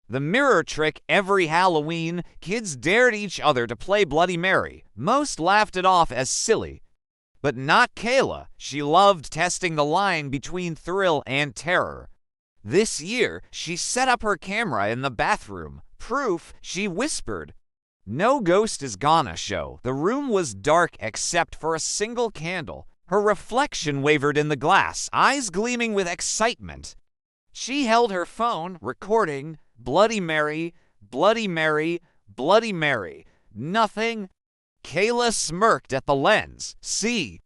The mirror trick every Halloween, kids dared each other to play Bloody Mary. Most laughed it off as silly. But not Kayla. She loved testing the line between thrill and terror. This year, she set up her camera in the bathroom. Proof, she whispered. No ghost is gonna show. The room was dark except for a single candle. Her reflection wavered in the glass, eyes gleaming with excitement. She held her phone, recording, Bloody Mary, Bloody Mary, Bloody Mary. Nothing. Kayla smirked at the lens. See?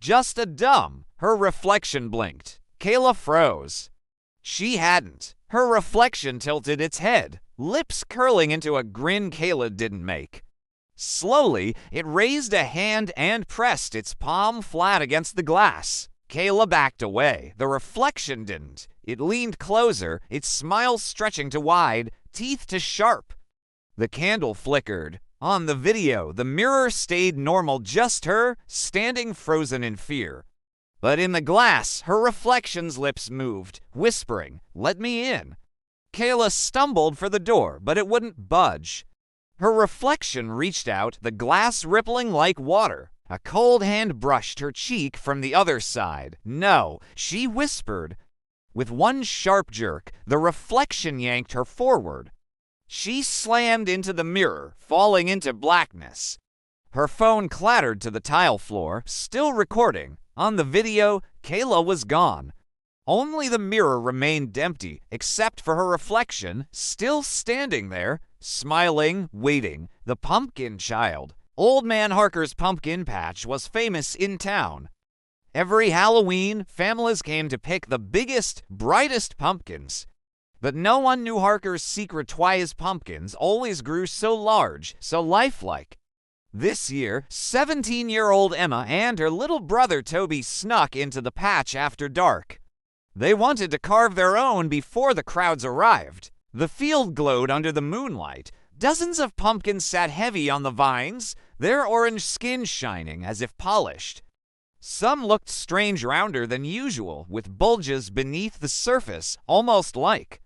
Just a dumb. Her reflection blinked. Kayla froze. She hadn't. Her reflection tilted its head, lips curling into a grin Kayla didn't make. Slowly, it raised a hand and pressed its palm flat against the glass. Kayla backed away. The reflection didn't. It leaned closer, its smile stretching to wide, teeth to sharp. The candle flickered. On the video, the mirror stayed normal, just her, standing frozen in fear. But in the glass, her reflection's lips moved, whispering, "Let me in." Kayla stumbled for the door, but it wouldn't budge. Her reflection reached out, the glass rippling like water. A cold hand brushed her cheek from the other side. No, she whispered. With one sharp jerk, the reflection yanked her forward. She slammed into the mirror, falling into blackness. Her phone clattered to the tile floor, still recording. On the video, Kayla was gone. Only the mirror remained empty, except for her reflection, still standing there, smiling, waiting. The pumpkin child. Old Man Harker's pumpkin patch was famous in town. Every Halloween, families came to pick the biggest, brightest pumpkins. But no one knew Harker's secret why his pumpkins always grew so large, so lifelike. This year, 17-year-old Emma and her little brother Toby snuck into the patch after dark. They wanted to carve their own before the crowds arrived. The field glowed under the moonlight. Dozens of pumpkins sat heavy on the vines, their orange skin shining as if polished. Some looked strange rounder than usual, with bulges beneath the surface, almost like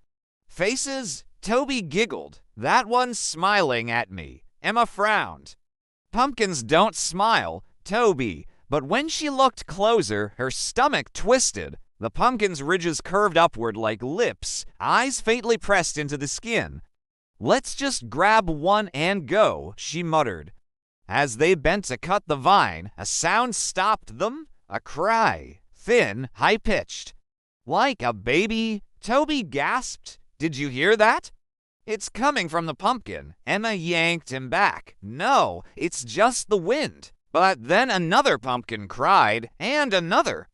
faces. Toby giggled. That one's smiling at me. Emma frowned. Pumpkins don't smile, Toby, but when she looked closer, her stomach twisted. The pumpkin's ridges curved upward like lips, eyes faintly pressed into the skin. Let's just grab one and go, she muttered. As they bent to cut the vine, a sound stopped them. A cry, thin, high-pitched. Like a baby, Toby gasped. Did you hear that? It's coming from the pumpkin. Emma yanked him back. No, it's just the wind. But then another pumpkin cried, and another.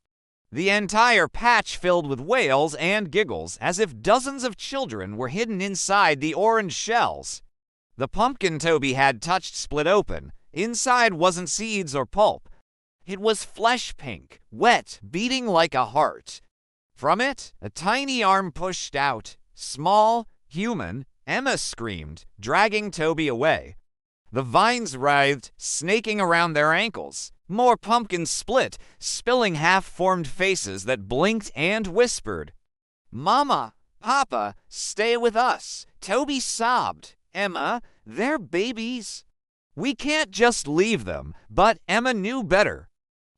The entire patch filled with wails and giggles, as if dozens of children were hidden inside the orange shells. The pumpkin Toby had touched split open. Inside wasn't seeds or pulp. It was flesh pink, wet, beating like a heart. From it, a tiny arm pushed out. Small, human. Emma screamed, dragging Toby away. The vines writhed, snaking around their ankles. More pumpkins split, spilling half-formed faces that blinked and whispered. "Mama, Papa, stay with us." Toby sobbed. "Emma, they're babies. We can't just leave them." But Emma knew better.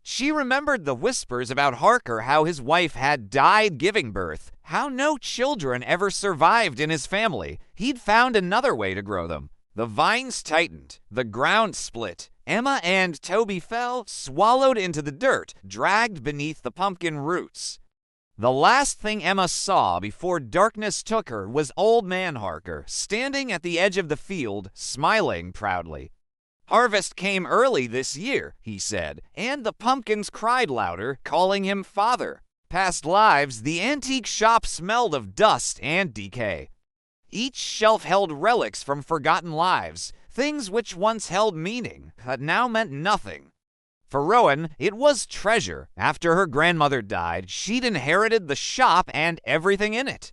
She remembered the whispers about Harker, how his wife had died giving birth, how no children ever survived in his family. He'd found another way to grow them. The vines tightened. The ground split. Emma and Toby fell, swallowed into the dirt, dragged beneath the pumpkin roots. The last thing Emma saw before darkness took her was Old Man Harker, standing at the edge of the field, smiling proudly. "Harvest came early this year," he said, and the pumpkins cried louder, calling him father. Past lives, the antique shop smelled of dust and decay. Each shelf held relics from forgotten lives, things which once held meaning, but now meant nothing. For Rowan, it was treasure. After her grandmother died, she'd inherited the shop and everything in it.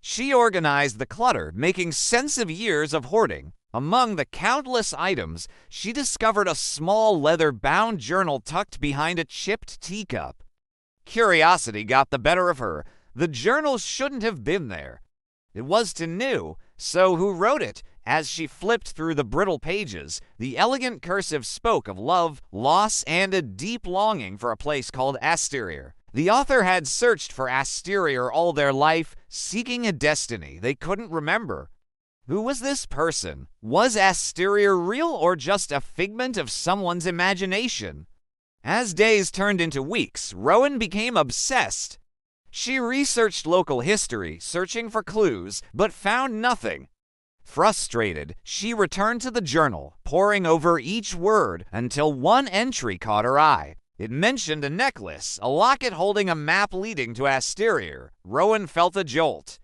She organized the clutter, making sense of years of hoarding. Among the countless items, she discovered a small leather-bound journal tucked behind a chipped teacup. Curiosity got the better of her. The journal shouldn't have been there. It was too new. So who wrote it? As she flipped through the brittle pages, the elegant cursive spoke of love, loss, and a deep longing for a place called Asterior. The author had searched for Asterior all their life, seeking a destiny they couldn't remember. Who was this person? Was Asterior real or just a figment of someone's imagination? As days turned into weeks, Rowan became obsessed. She researched local history, searching for clues, but found nothing. Frustrated, she returned to the journal, poring over each word until one entry caught her eye. It mentioned a necklace, a locket holding a map leading to Asterior. Rowan felt a jolt.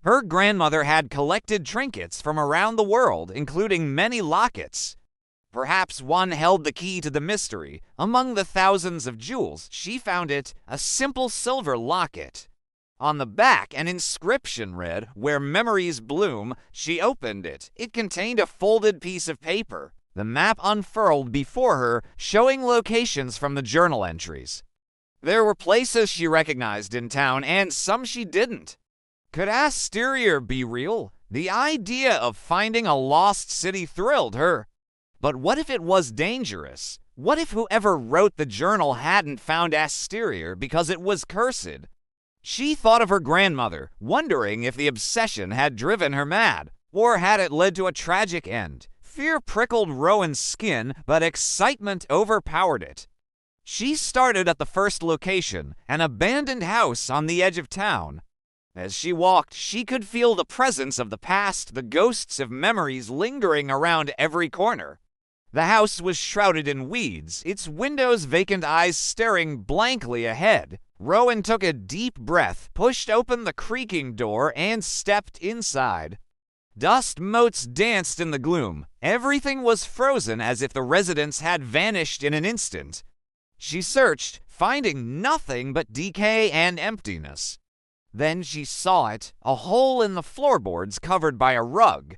Her grandmother had collected trinkets from around the world, including many lockets. Perhaps one held the key to the mystery. Among the thousands of jewels, she found it, a simple silver locket. On the back, an inscription read, "Where memories bloom." She opened it. It contained a folded piece of paper. The map unfurled before her, showing locations from the journal entries. There were places she recognized in town, and some she didn't. Could Asterior be real? The idea of finding a lost city thrilled her. But what if it was dangerous? What if whoever wrote the journal hadn't found Asterior because it was cursed? She thought of her grandmother, wondering if the obsession had driven her mad, or had it led to a tragic end. Fear prickled Rowan's skin, but excitement overpowered it. She started at the first location, an abandoned house on the edge of town. As she walked, she could feel the presence of the past, the ghosts of memories lingering around every corner. The house was shrouded in weeds, its windows vacant, eyes staring blankly ahead. Rowan took a deep breath, pushed open the creaking door, and stepped inside. Dust motes danced in the gloom. Everything was frozen as if the residents had vanished in an instant. She searched, finding nothing but decay and emptiness. Then she saw it, a hole in the floorboards covered by a rug.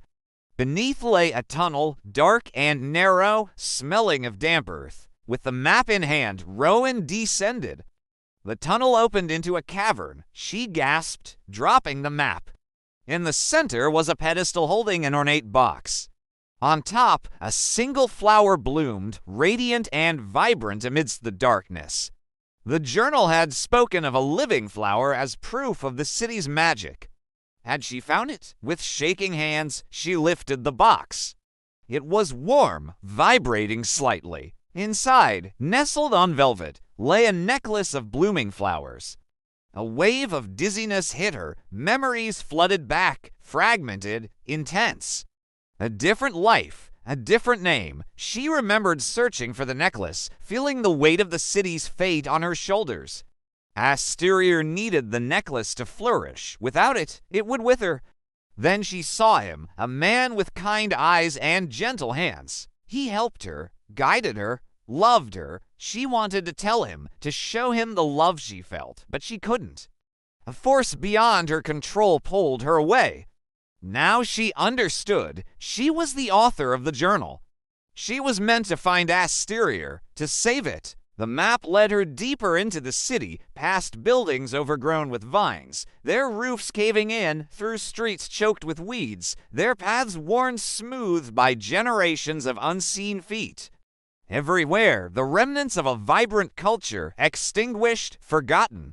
Beneath lay a tunnel, dark and narrow, smelling of damp earth. With the map in hand, Rowan descended. The tunnel opened into a cavern. She gasped, dropping the map. In the center was a pedestal holding an ornate box. On top, a single flower bloomed, radiant and vibrant amidst the darkness. The journal had spoken of a living flower as proof of the city's magic. Had she found it? With shaking hands, she lifted the box. It was warm, vibrating slightly. Inside, nestled on velvet, lay a necklace of blooming flowers. A wave of dizziness hit her. Memories flooded back, fragmented, intense. A different life, a different name. She remembered searching for the necklace, feeling the weight of the city's fate on her shoulders. Asterior needed the necklace to flourish. Without it, it would wither. Then she saw him, a man with kind eyes and gentle hands. He helped her, guided her, loved her. She wanted to tell him, to show him the love she felt, but she couldn't. A force beyond her control pulled her away. Now she understood. She was the author of the journal. She was meant to find Asterior, to save it. The map led her deeper into the city, past buildings overgrown with vines, their roofs caving in, through streets choked with weeds, their paths worn smooth by generations of unseen feet. Everywhere, the remnants of a vibrant culture, extinguished, forgotten.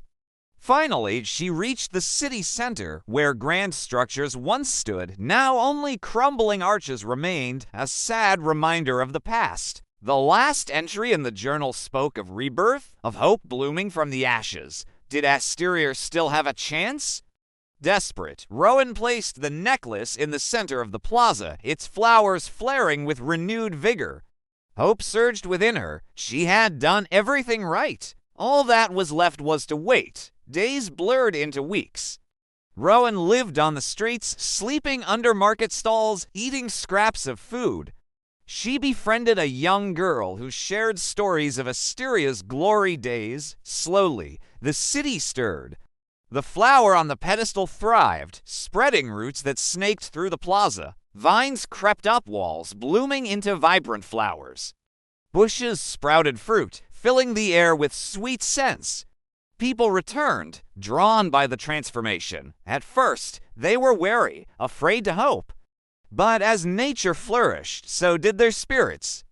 Finally, she reached the city center, where grand structures once stood. Now only crumbling arches remained, a sad reminder of the past. The last entry in the journal spoke of rebirth, of hope blooming from the ashes. Did Asterior still have a chance? Desperate, Rowan placed the necklace in the center of the plaza, its flowers flaring with renewed vigor. Hope surged within her. She had done everything right. All that was left was to wait. Days blurred into weeks. Rowan lived on the streets, sleeping under market stalls, eating scraps of food. She befriended a young girl who shared stories of Asteria's glory days. Slowly, the city stirred. The flower on the pedestal thrived, spreading roots that snaked through the plaza. Vines crept up walls, blooming into vibrant flowers. Bushes sprouted fruit, filling the air with sweet scents. People returned, drawn by the transformation. At first, they were wary, afraid to hope. But as nature flourished, so did their spirits.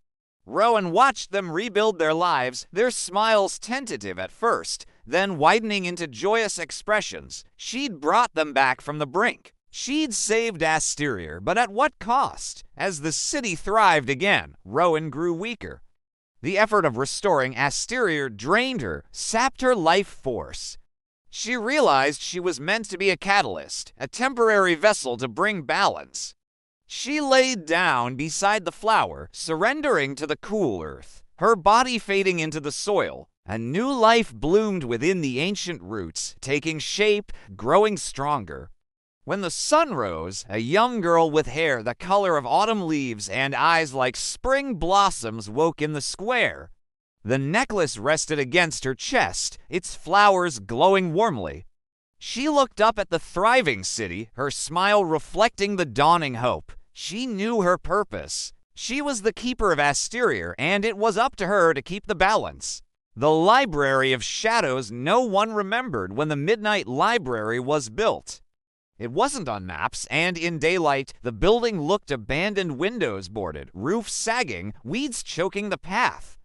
Rowan watched them rebuild their lives, their smiles tentative at first, then widening into joyous expressions. She'd brought them back from the brink. She'd saved Asteria, but at what cost? As the city thrived again, Rowan grew weaker. The effort of restoring Asteria drained her, sapped her life force. She realized she was meant to be a catalyst, a temporary vessel to bring balance. She laid down beside the flower, surrendering to the cool earth, her body fading into the soil. A new life bloomed within the ancient roots, taking shape, growing stronger. When the sun rose, a young girl with hair the color of autumn leaves and eyes like spring blossoms woke in the square. The necklace rested against her chest, its flowers glowing warmly. She looked up at the thriving city, her smile reflecting the dawning hope. She knew her purpose. She was the keeper of Asteria, and it was up to her to keep the balance. The Library of Shadows no one remembered when the Midnight Library was built. It wasn't on maps, and in daylight, the building looked abandoned, windows boarded, roof sagging, weeds choking the path.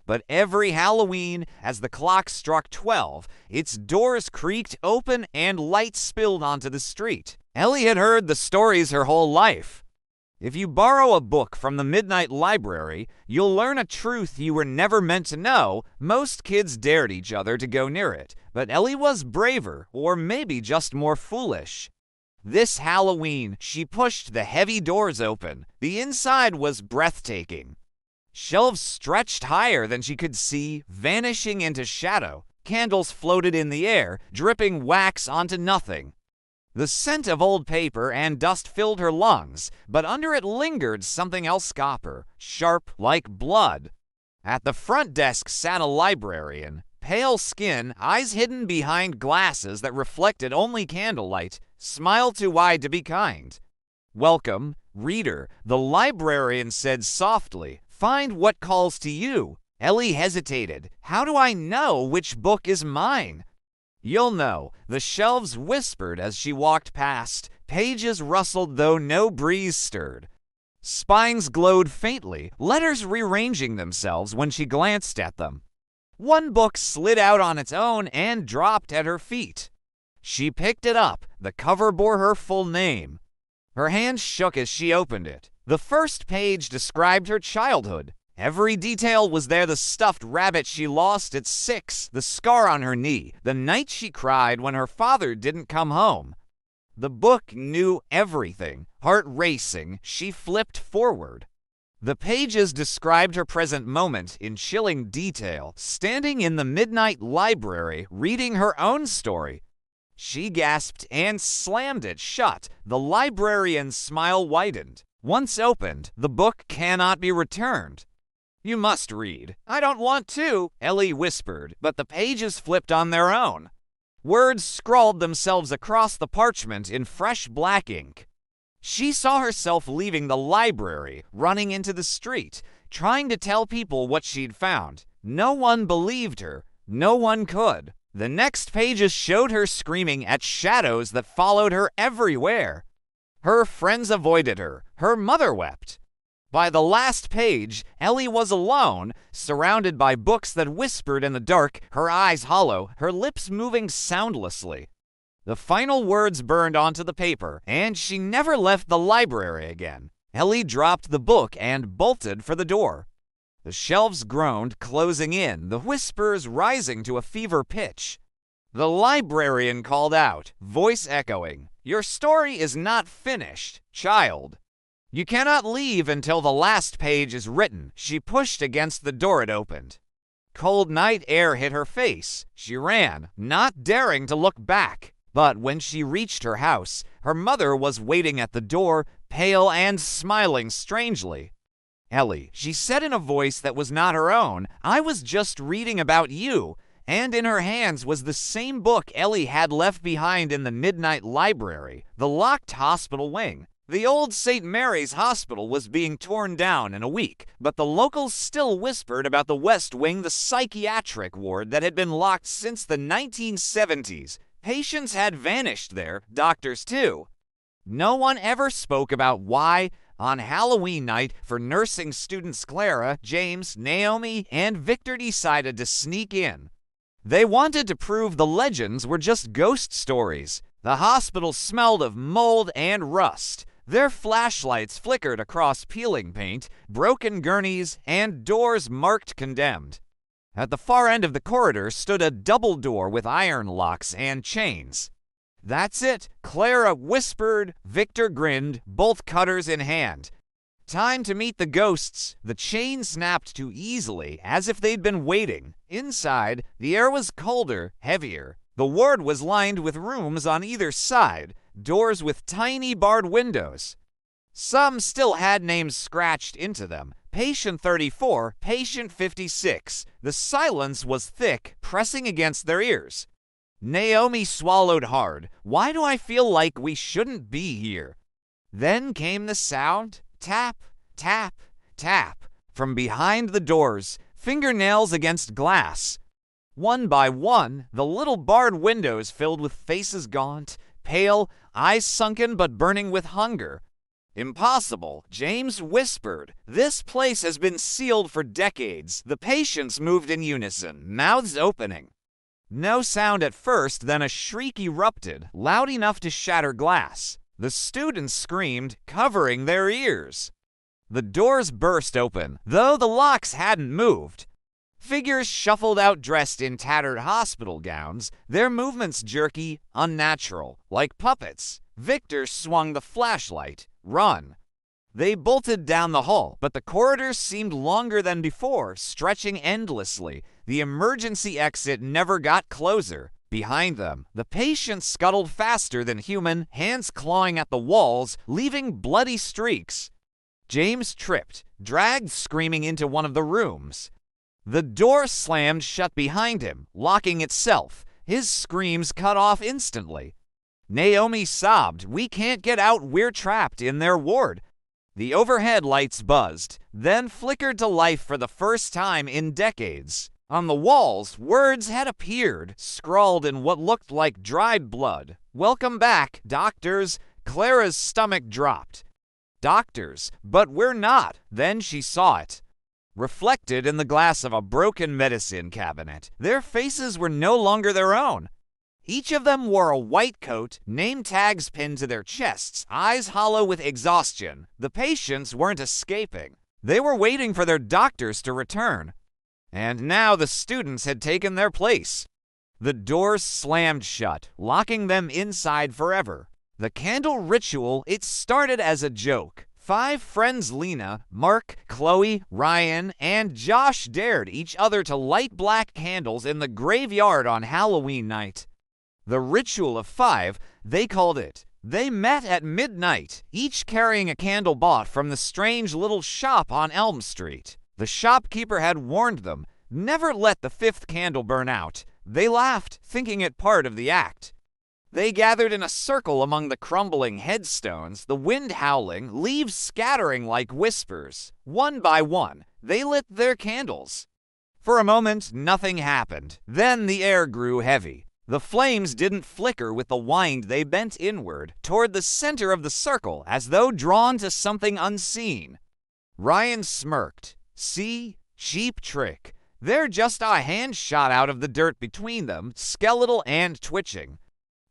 But every Halloween, as the clock struck 12, its doors creaked open and light spilled onto the street. Ellie had heard the stories her whole life. If you borrow a book from the Midnight Library, you'll learn a truth you were never meant to know. Most kids dared each other to go near it, but Ellie was braver, or maybe just more foolish. This Halloween, she pushed the heavy doors open. The inside was breathtaking. Shelves stretched higher than she could see, vanishing into shadow. Candles floated in the air, dripping wax onto nothing. The scent of old paper and dust filled her lungs, but under it lingered something else copper, sharp like blood. At the front desk sat a librarian, pale skin, eyes hidden behind glasses that reflected only candlelight, smile too wide to be kind. "Welcome, reader," the librarian said softly. "Find what calls to you." Ellie hesitated. "How do I know which book is mine?" "You'll know," the shelves whispered as she walked past. Pages rustled though no breeze stirred. Spines glowed faintly, letters rearranging themselves when she glanced at them. One book slid out on its own and dropped at her feet. She picked it up. The cover bore her full name. Her hand shook as she opened it. The first page described her childhood. Every detail was there: the stuffed rabbit she lost at 6, the scar on her knee, the night she cried when her father didn't come home. The book knew everything. Heart racing, she flipped forward. The pages described her present moment in chilling detail, standing in the Midnight Library, reading her own story. She gasped and slammed it shut. The librarian's smile widened. Once opened, the book cannot be returned. "You must read." "I don't want to," Ellie whispered, but the pages flipped on their own. Words scrawled themselves across the parchment in fresh black ink. She saw herself leaving the library, running into the street, trying to tell people what she'd found. No one believed her. No one could. The next pages showed her screaming at shadows that followed her everywhere. Her friends avoided her. Her mother wept. By the last page, Ellie was alone, surrounded by books that whispered in the dark, her eyes hollow, her lips moving soundlessly. The final words burned onto the paper, and she never left the library again. Ellie dropped the book and bolted for the door. The shelves groaned, closing in, the whispers rising to a fever pitch. The librarian called out, voice echoing, "Your story is not finished, child. You cannot leave until the last page is written." She pushed against the door it opened. Cold night air hit her face. She ran, not daring to look back. But when she reached her house, her mother was waiting at the door, pale and smiling strangely. "Ellie," she said in a voice that was not her own, "I was just reading about you." And in her hands was the same book Ellie had left behind in the Midnight Library, the locked hospital wing. The old St. Mary's Hospital was being torn down in a week, but the locals still whispered about the West Wing, the psychiatric ward that had been locked since the 1970s. Patients had vanished there, doctors too. No one ever spoke about why. On Halloween night, for nursing students Clara, James, Naomi, and Victor decided to sneak in. They wanted to prove the legends were just ghost stories. The hospital smelled of mold and rust. Their flashlights flickered across peeling paint, broken gurneys, and doors marked condemned. At the far end of the corridor stood a double door with iron locks and chains. "That's it," Clara whispered. Victor grinned, bolt cutters in hand. "Time to meet the ghosts." The chain snapped too easily, as if they'd been waiting. Inside, the air was colder, heavier. The ward was lined with rooms on either side, doors with tiny barred windows. Some still had names scratched into them. Patient 34, patient 56. The silence was thick, pressing against their ears. Naomi swallowed hard. "Why do I feel like we shouldn't be here?" Then came the sound. Tap, tap, tap. From behind the doors, fingernails against glass. One by one, the little barred windows filled with faces gaunt, pale, eyes sunken but burning with hunger. "Impossible," James whispered. "This place has been sealed for decades." The patients moved in unison, mouths opening. No sound at first, then a shriek erupted, loud enough to shatter glass. The students screamed, covering their ears. The doors burst open, though the locks hadn't moved. Figures shuffled out dressed in tattered hospital gowns, their movements jerky, unnatural, like puppets. Victor swung the flashlight. "Run." They bolted down the hall, but the corridors seemed longer than before, stretching endlessly. The emergency exit never got closer. Behind them, the patients scuttled faster than human, hands clawing at the walls, leaving bloody streaks. James tripped, dragged screaming into one of the rooms. The door slammed shut behind him, locking itself. His screams cut off instantly. Naomi sobbed, "We can't get out, we're trapped in their ward." The overhead lights buzzed, then flickered to life for the first time in decades. On the walls, words had appeared, scrawled in what looked like dried blood. "Welcome back, doctors." Clara's stomach dropped. "Doctors, but we're not." Then she saw it. Reflected in the glass of a broken medicine cabinet, their faces were no longer their own. Each of them wore a white coat, name tags pinned to their chests, eyes hollow with exhaustion. The patients weren't escaping. They were waiting for their doctors to return. And now the students had taken their place. The doors slammed shut, locking them inside forever. The candle ritual, it started as a joke. 5 friends, Lena, Mark, Chloe, Ryan, and Josh, dared each other to light black candles in the graveyard on Halloween night. The ritual of 5, they called it. They met at midnight, each carrying a candle bought from the strange little shop on Elm Street. The shopkeeper had warned them, never let the 5th candle burn out. They laughed, thinking it part of the act. They gathered in a circle among the crumbling headstones, the wind howling, leaves scattering like whispers. One by one, they lit their candles. For a moment, nothing happened. Then the air grew heavy. The flames didn't flicker with the wind. They bent inward, toward the center of the circle, as though drawn to something unseen. Ryan smirked. "See? Cheap trick. They're just a hand shot out of the dirt between them, skeletal and twitching."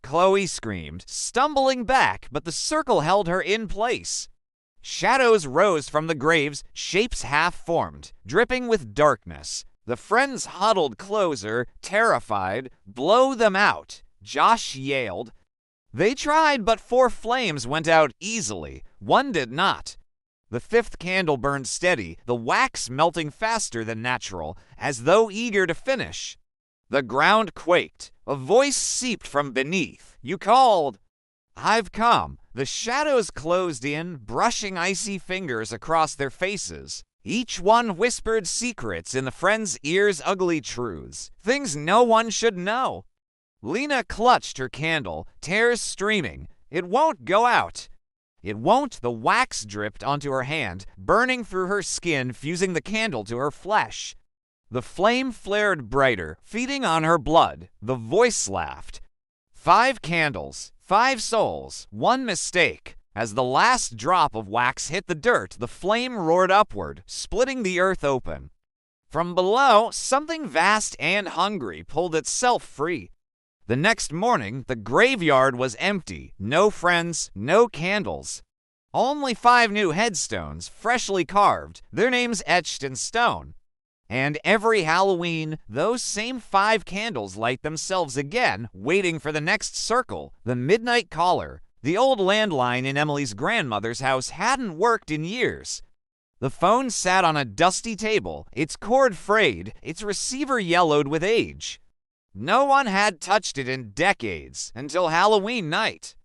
Chloe screamed, stumbling back, but the circle held her in place. Shadows rose from the graves, shapes half-formed, dripping with darkness. The friends huddled closer, terrified. "Blow them out," Josh yelled. They tried, but 4 flames went out easily. One did not. The 5th candle burned steady, the wax melting faster than natural, as though eager to finish. The ground quaked. A voice seeped from beneath. "You called." "I've come." The shadows closed in, brushing icy fingers across their faces. Each one whispered secrets in the friend's ears, ugly truths, things no one should know. Lena clutched her candle, tears streaming. "It won't go out." It won't. The wax dripped onto her hand, burning through her skin, fusing the candle to her flesh. The flame flared brighter, feeding on her blood. The voice laughed. 5 candles, 5 souls, 1 mistake. As the last drop of wax hit the dirt, the flame roared upward, splitting the earth open. From below, something vast and hungry pulled itself free. The next morning, the graveyard was empty. No friends, no candles. Only 5 new headstones, freshly carved, their names etched in stone. And every Halloween, those same 5 candles light themselves again, waiting for the next circle, the midnight caller. The old landline in Emily's grandmother's house hadn't worked in years. The phone sat on a dusty table, its cord frayed, its receiver yellowed with age. No one had touched it in decades, until Halloween night.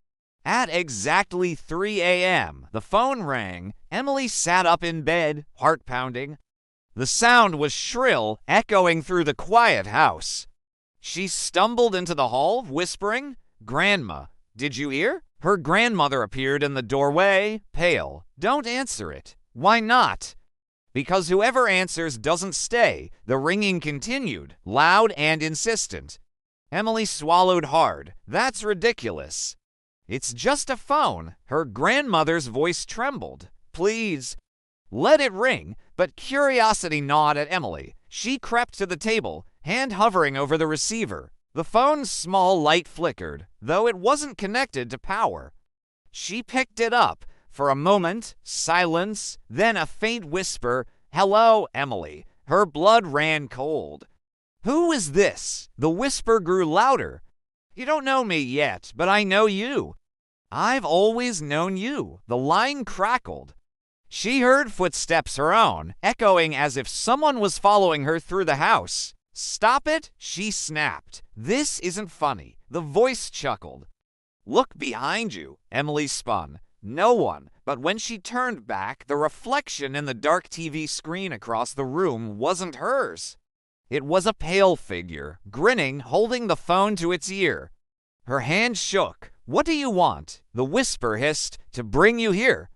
At exactly 3 a.m., the phone rang. Emily sat up in bed, heart pounding. The sound was shrill, echoing through the quiet house. She stumbled into the hall, whispering, "Grandma, did you hear?" Her grandmother appeared in the doorway, pale. "Don't answer it." "Why not?" "Because whoever answers doesn't stay." The ringing continued, loud and insistent. Emily swallowed hard. "That's ridiculous." "It's just a phone." Her grandmother's voice trembled. "Please, let it ring." But curiosity gnawed at Emily. She crept to the table, hand hovering over the receiver. The phone's small light flickered, though it wasn't connected to power. She picked it up. For a moment, silence, then a faint whisper, "Hello, Emily." Her blood ran cold. "Who is this?" The whisper grew louder. "You don't know me yet, but I know you." "I've always known you." The line crackled. She heard footsteps her own, echoing as if someone was following her through the house. "Stop it," she snapped. "This isn't funny." The voice chuckled. "Look behind you." Emily spun. No one, but when she turned back, the reflection in the dark TV screen across the room wasn't hers. It was a pale figure, grinning, holding the phone to its ear. Her hand shook. "What do you want?" The whisper hissed, "To bring you here.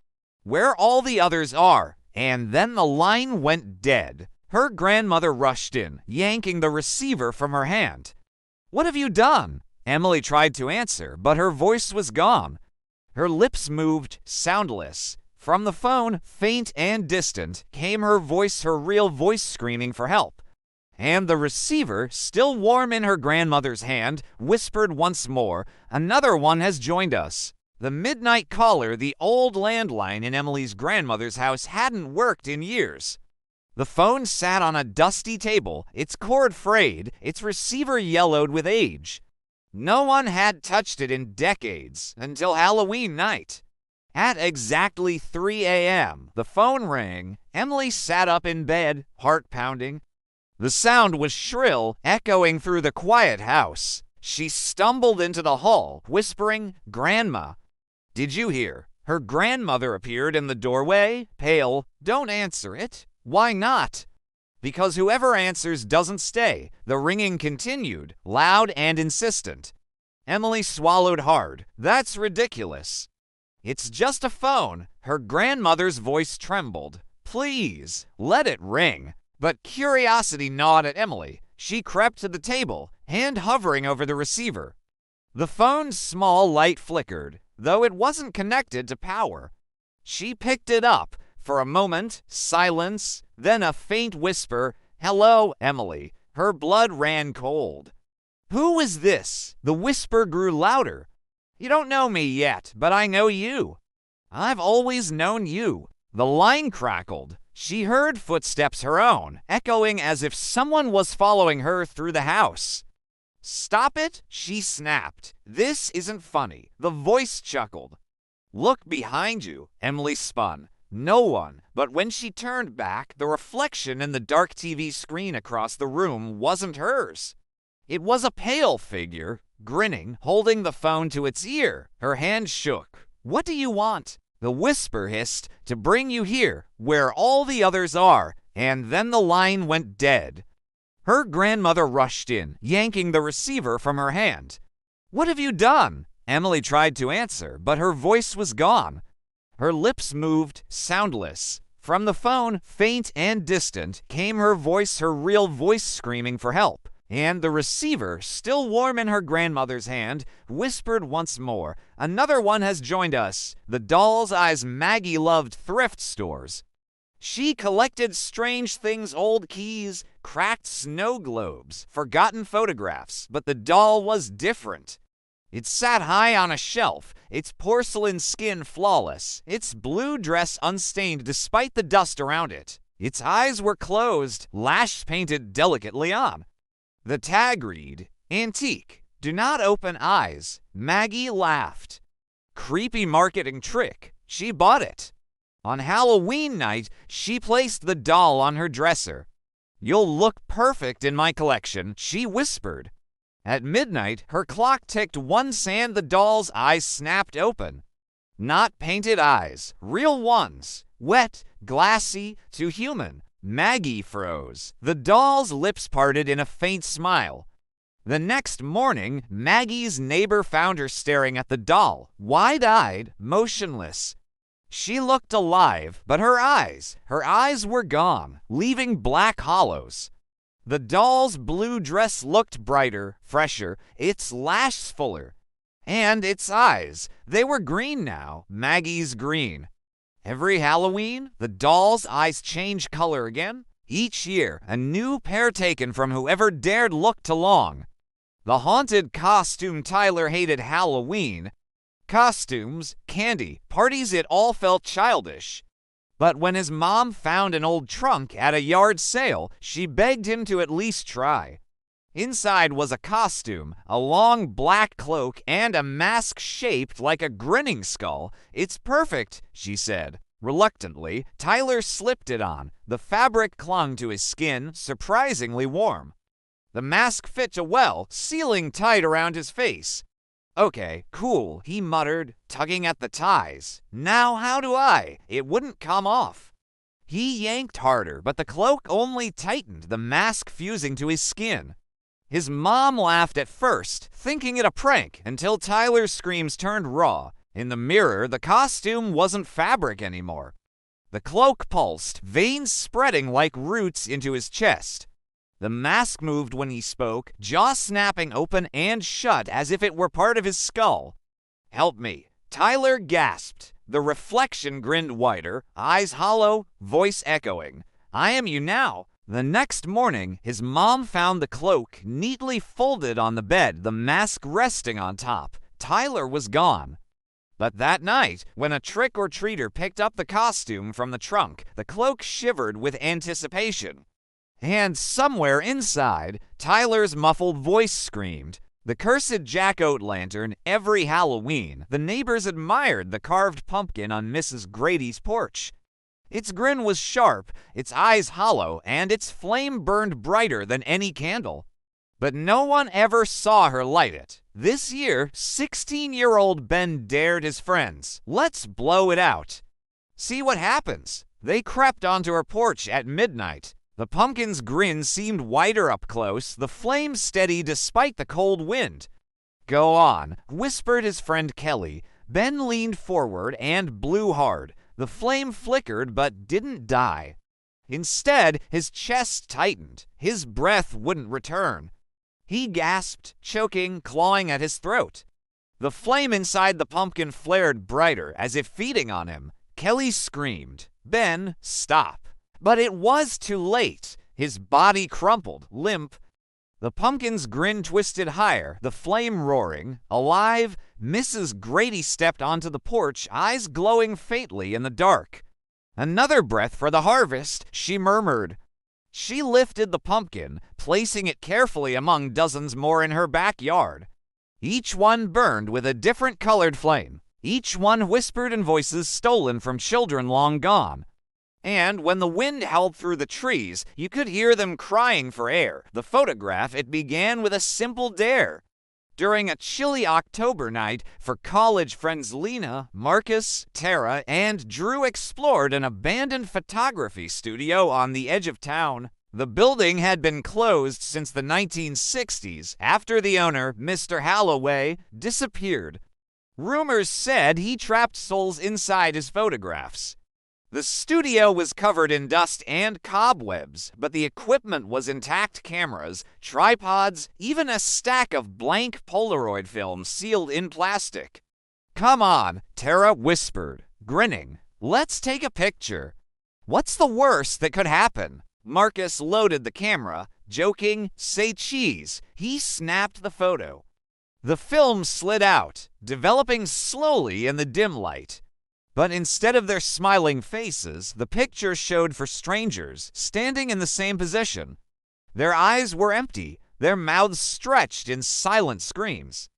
Where all the others are." And then the line went dead. Her grandmother rushed in, yanking the receiver from her hand. "What have you done?" Emily tried to answer, but her voice was gone. Her lips moved, soundless. From the phone, faint and distant, came her voice, her real voice screaming for help. And the receiver, still warm in her grandmother's hand, whispered once more, "Another one has joined us." The midnight caller, the old landline in Emily's grandmother's house, hadn't worked in years. The phone sat on a dusty table, its cord frayed, its receiver yellowed with age. No one had touched it in decades, until Halloween night. At exactly 3 a.m., the phone rang. Emily sat up in bed, heart pounding. The sound was shrill, echoing through the quiet house. She stumbled into the hall, whispering, "Grandma, did you hear?" Her grandmother appeared in the doorway, pale. "Don't answer it." "Why not?" "Because whoever answers doesn't stay." The ringing continued, loud and insistent. Emily swallowed hard. "That's ridiculous." "It's just a phone." Her grandmother's voice trembled. "Please, let it ring." But curiosity gnawed at Emily. She crept to the table, hand hovering over the receiver. The phone's small light flickered, though it wasn't connected to power. She picked it up. For a moment, silence, then a faint whisper, "Hello, Emily." Her blood ran cold. "Who is this?" The whisper grew louder. "You don't know me yet, but I know you." "I've always known you." The line crackled. She heard footsteps her own, echoing as if someone was following her through the house. "Stop it," she snapped. "This isn't funny." The voice chuckled. "Look behind you." Emily spun. No one, but when she turned back, the reflection in the dark TV screen across the room wasn't hers. It was a pale figure, grinning, holding the phone to its ear. Her hand shook. "What do you want?" The whisper hissed, "To bring you here, where all the others are." And then the line went dead. Her grandmother rushed in, yanking the receiver from her hand. "What have you done?" Emily tried to answer, but her voice was gone. Her lips moved, soundless. From the phone, faint and distant, came her voice, her real voice screaming for help. And the receiver, still warm in her grandmother's hand, whispered once more, "Another one has joined us. The doll's eyes Maggie loved thrift stores. She collected strange things, old keys, cracked snow globes, forgotten photographs, but the doll was different. It sat high on a shelf, its porcelain skin flawless, its blue dress unstained despite the dust around it. Its eyes were closed, lashes painted delicately on. The tag read, 'Antique. Do not open eyes.' Maggie laughed. Creepy marketing trick. She bought it. On Halloween night, she placed the doll on her dresser. 'You'll look perfect in my collection,' she whispered. At midnight, her clock ticked once and the doll's eyes snapped open. Not painted eyes, real ones, wet, glassy, too human. Maggie froze. The doll's lips parted in a faint smile. The next morning, Maggie's neighbor found her staring at the doll, wide-eyed, motionless. She looked alive, but her eyes were gone, leaving black hollows. The doll's blue dress looked brighter, fresher, its lashes fuller. And its eyes, they were green now, Maggie's green. Every Halloween, the doll's eyes change color again. Each year, a new pair taken from whoever dared look too long. The haunted costume Tyler hated Halloween. Costumes, candy, parties, it all felt childish. But when his mom found an old trunk at a yard sale, she begged him to at least try. Inside was a costume, a long black cloak, and a mask shaped like a grinning skull. "It's perfect," she said. Reluctantly, Tyler slipped it on. The fabric clung to his skin, surprisingly warm. The mask fit well, sealing tight around his face. "Okay, cool," he muttered, tugging at the ties. "Now how do I? It wouldn't come off." He yanked harder, but the cloak only tightened, the mask fusing to his skin. His mom laughed at first, thinking it a prank, until Tyler's screams turned raw. In the mirror, the costume wasn't fabric anymore. The cloak pulsed, veins spreading like roots into his chest. The mask moved when he spoke, jaw snapping open and shut as if it were part of his skull. "Help me," Tyler gasped. The reflection grinned wider, eyes hollow, voice echoing. "I am you now." The next morning, his mom found the cloak neatly folded on the bed, the mask resting on top. Tyler was gone. But that night, when a trick-or-treater picked up the costume from the trunk, the cloak shivered with anticipation. And somewhere inside, Tyler's muffled voice screamed. The cursed jack-o'-lantern, every Halloween, the neighbors admired the carved pumpkin on Mrs. Grady's porch. Its grin was sharp, its eyes hollow, and its flame burned brighter than any candle. But no one ever saw her light it. This year, 16-year-old Ben dared his friends. "Let's blow it out. See what happens." They crept onto her porch at midnight. The pumpkin's grin seemed wider up close, the flame steady despite the cold wind. "Go on," whispered his friend Kelly. Ben leaned forward and blew hard. The flame flickered but didn't die. Instead, his chest tightened. His breath wouldn't return. He gasped, choking, clawing at his throat. The flame inside the pumpkin flared brighter, as if feeding on him. Kelly screamed. "Ben, stop." But it was too late. His body crumpled, limp. The pumpkin's grin twisted higher, the flame roaring. Alive, Mrs. Grady stepped onto the porch, eyes glowing faintly in the dark. "Another breath for the harvest," she murmured. She lifted the pumpkin, placing it carefully among dozens more in her backyard. Each one burned with a different colored flame. Each one whispered in voices stolen from children long gone. And when the wind howled through the trees, you could hear them crying for air. The photograph, it began with a simple dare. During a chilly October night, for college friends Lena, Marcus, Tara, and Drew explored an abandoned photography studio on the edge of town. The building had been closed since the 1960s, after the owner, Mr. Halloway, disappeared. Rumors said he trapped souls inside his photographs. The studio was covered in dust and cobwebs, but the equipment was intact: cameras, tripods, even a stack of blank Polaroid film sealed in plastic. "Come on," Tara whispered, grinning. "Let's take a picture." "What's the worst that could happen?" Marcus loaded the camera, joking, "Say cheese." He snapped the photo. The film slid out, developing slowly in the dim light. But instead of their smiling faces, the picture showed for strangers standing in the same position. Their eyes were empty, their mouths stretched in silent screams.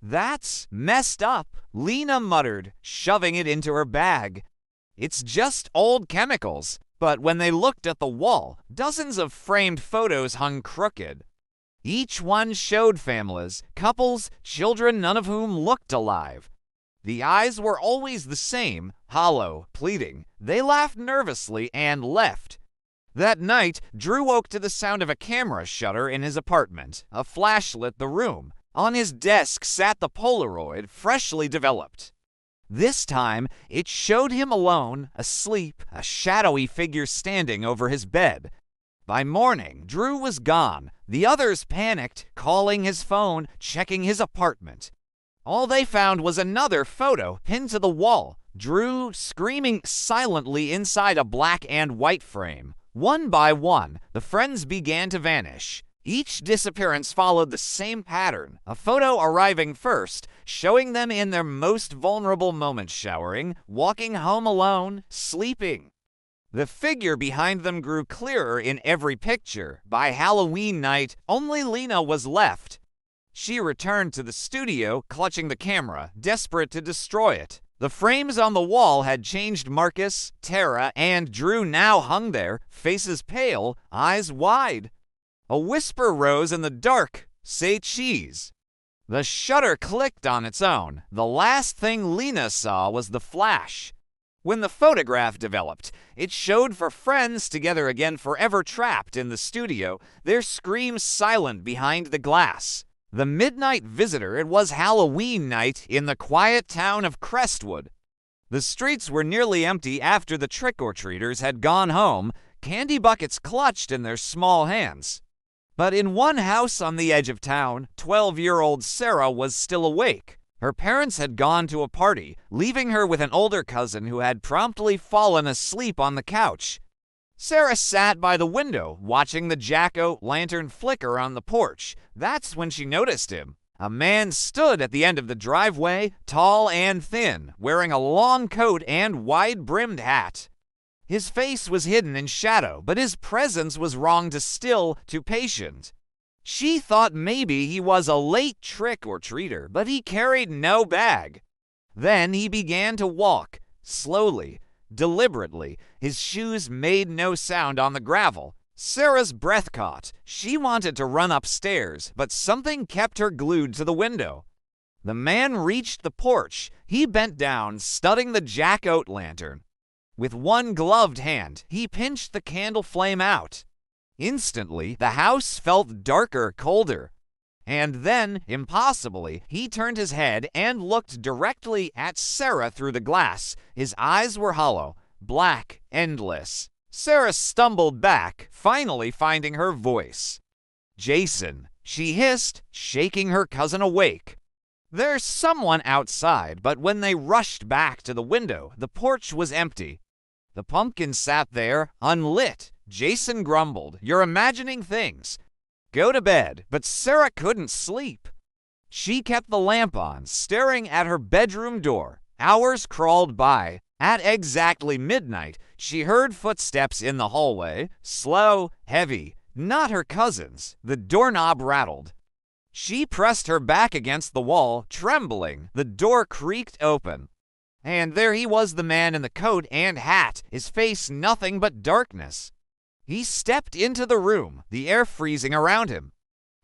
"That's messed up," Lena muttered, shoving it into her bag. "It's just old chemicals." But when they looked at the wall, dozens of framed photos hung crooked. Each one showed families, couples, children, none of whom looked alive. The eyes were always the same, hollow, pleading. They laughed nervously and left. That night, Drew woke to the sound of a camera shutter in his apartment. A flash lit the room. On his desk sat the Polaroid, freshly developed. This time, it showed him alone, asleep, a shadowy figure standing over his bed. By morning, Drew was gone. The others panicked, calling his phone, checking his apartment. All they found was another photo pinned to the wall, Drew screaming silently inside a black and white frame. One by one, the friends began to vanish. Each disappearance followed the same pattern, a photo arriving first, showing them in their most vulnerable moments, showering, walking home alone, sleeping. The figure behind them grew clearer in every picture. By Halloween night, only Lena was left. She returned to the studio, clutching the camera, desperate to destroy it. The frames on the wall had changed. Marcus, Tara, and Drew now hung there, faces pale, eyes wide. A whisper rose in the dark. "Say cheese." The shutter clicked on its own. The last thing Lena saw was the flash. When the photograph developed, it showed for friends together again, forever trapped in the studio, their screams silent behind the glass. The midnight visitor. It was Halloween night in the quiet town of Crestwood. The streets were nearly empty after the trick-or-treaters had gone home, candy buckets clutched in their small hands. But in one house on the edge of town, 12-year-old Sarah was still awake. Her parents had gone to a party, leaving her with an older cousin who had promptly fallen asleep on the couch. Sarah sat by the window, watching the jack-o'-lantern flicker on the porch. That's when she noticed him. A man stood at the end of the driveway, tall and thin, wearing a long coat and wide-brimmed hat. His face was hidden in shadow, but his presence was wrong to still, too patient. She thought maybe he was a late trick-or-treater, but he carried no bag. Then he began to walk, slowly, deliberately. His shoes made no sound on the gravel. Sarah's breath caught. She wanted to run upstairs, but something kept her glued to the window. The man reached the porch. He bent down, studying the jack-o'-lantern. With one gloved hand, he pinched the candle flame out. Instantly, the house felt darker, colder. And then, impossibly, he turned his head and looked directly at Sarah through the glass. His eyes were hollow, black, endless. Sarah stumbled back, finally finding her voice. "Jason," she hissed, shaking her cousin awake. "There's someone outside," but when they rushed back to the window, the porch was empty. The pumpkin sat there, unlit. Jason grumbled, "You're imagining things. Go to bed." But Sarah couldn't sleep. She kept the lamp on, staring at her bedroom door. Hours crawled by. At exactly midnight, she heard footsteps in the hallway, slow, heavy, not her cousin's. The doorknob rattled. She pressed her back against the wall, trembling. The door creaked open. And there he was, the man in the coat and hat, his face nothing but darkness. He stepped into the room, the air freezing around him.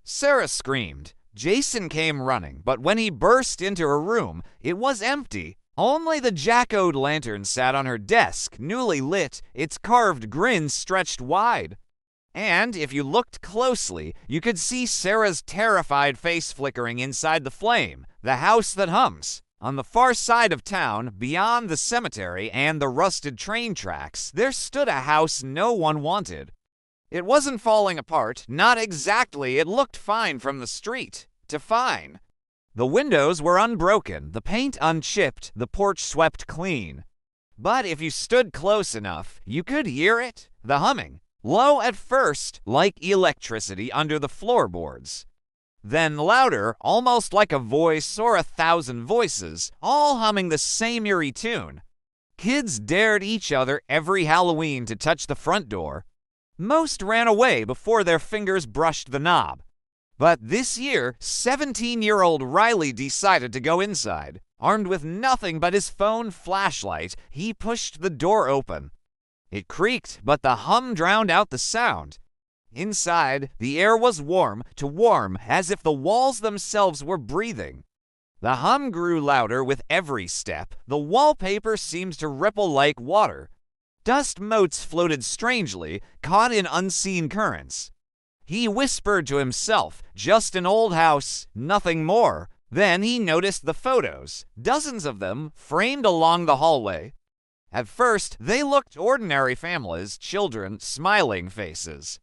Sarah screamed. Jason came running, but when he burst into her room, it was empty. Only the jack-o'-lantern sat on her desk, newly lit, its carved grin stretched wide. And if you looked closely, you could see Sarah's terrified face flickering inside the flame, the house that hums. On the far side of town, beyond the cemetery and the rusted train tracks, there stood a house no one wanted. It wasn't falling apart, not exactly. It looked fine from the street. To fine. The windows were unbroken, the paint unchipped, the porch swept clean. But if you stood close enough, you could hear it, the humming, low at first, like electricity under the floorboards. Then louder, almost like a voice or 1,000 voices, all humming the same eerie tune. Kids dared each other every Halloween to touch the front door. Most ran away before their fingers brushed the knob. But this year, 17-year-old Riley decided to go inside. Armed with nothing but his phone flashlight, he pushed the door open. It creaked, but the hum drowned out the sound. Inside, the air was warm, too warm, as if the walls themselves were breathing. The hum grew louder with every step. The wallpaper seemed to ripple like water. Dust motes floated strangely, caught in unseen currents. He whispered to himself, just an old house, nothing more. Then he noticed the photos, dozens of them, framed along the hallway. At first, they looked ordinary families, children, smiling faces.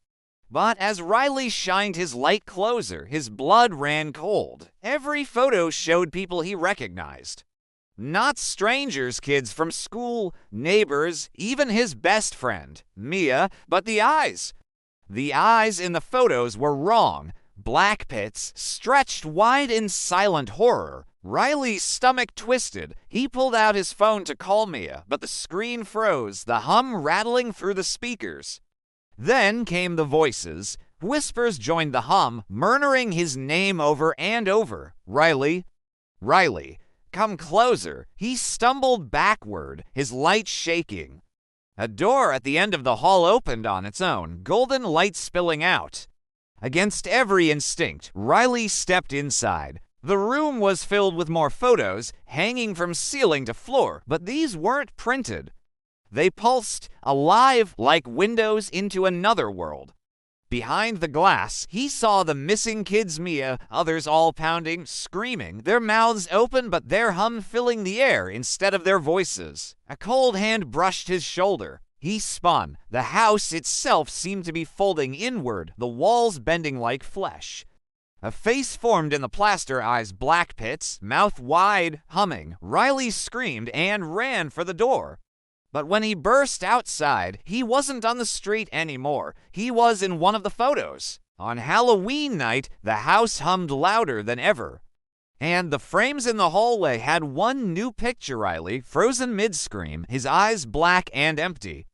But as Riley shined his light closer, his blood ran cold. Every photo showed people he recognized. Not strangers, kids from school, neighbors, even his best friend, Mia, but the eyes. The eyes in the photos were wrong. Black pits, stretched wide in silent horror. Riley's stomach twisted. He pulled out his phone to call Mia, but the screen froze, the hum rattling through the speakers. Then came the voices. Whispers joined the hum, murmuring his name over and over. Riley. Riley. Come closer. He stumbled backward, his light shaking. A door at the end of the hall opened on its own, golden light spilling out. Against every instinct, Riley stepped inside. The room was filled with more photos, hanging from ceiling to floor, but these weren't printed. They pulsed, alive, like windows into another world. Behind the glass, he saw the missing kids Mia, others all pounding, screaming, their mouths open but their hum filling the air instead of their voices. A cold hand brushed his shoulder. He spun. The house itself seemed to be folding inward, the walls bending like flesh. A face formed in the plaster, eyes black pits, mouth wide, humming. Riley screamed and ran for the door. But when he burst outside, he wasn't on the street anymore. He was in one of the photos. On Halloween night, the house hummed louder than ever. And the frames in the hallway had one new picture, Riley, frozen mid-scream, his eyes black and empty.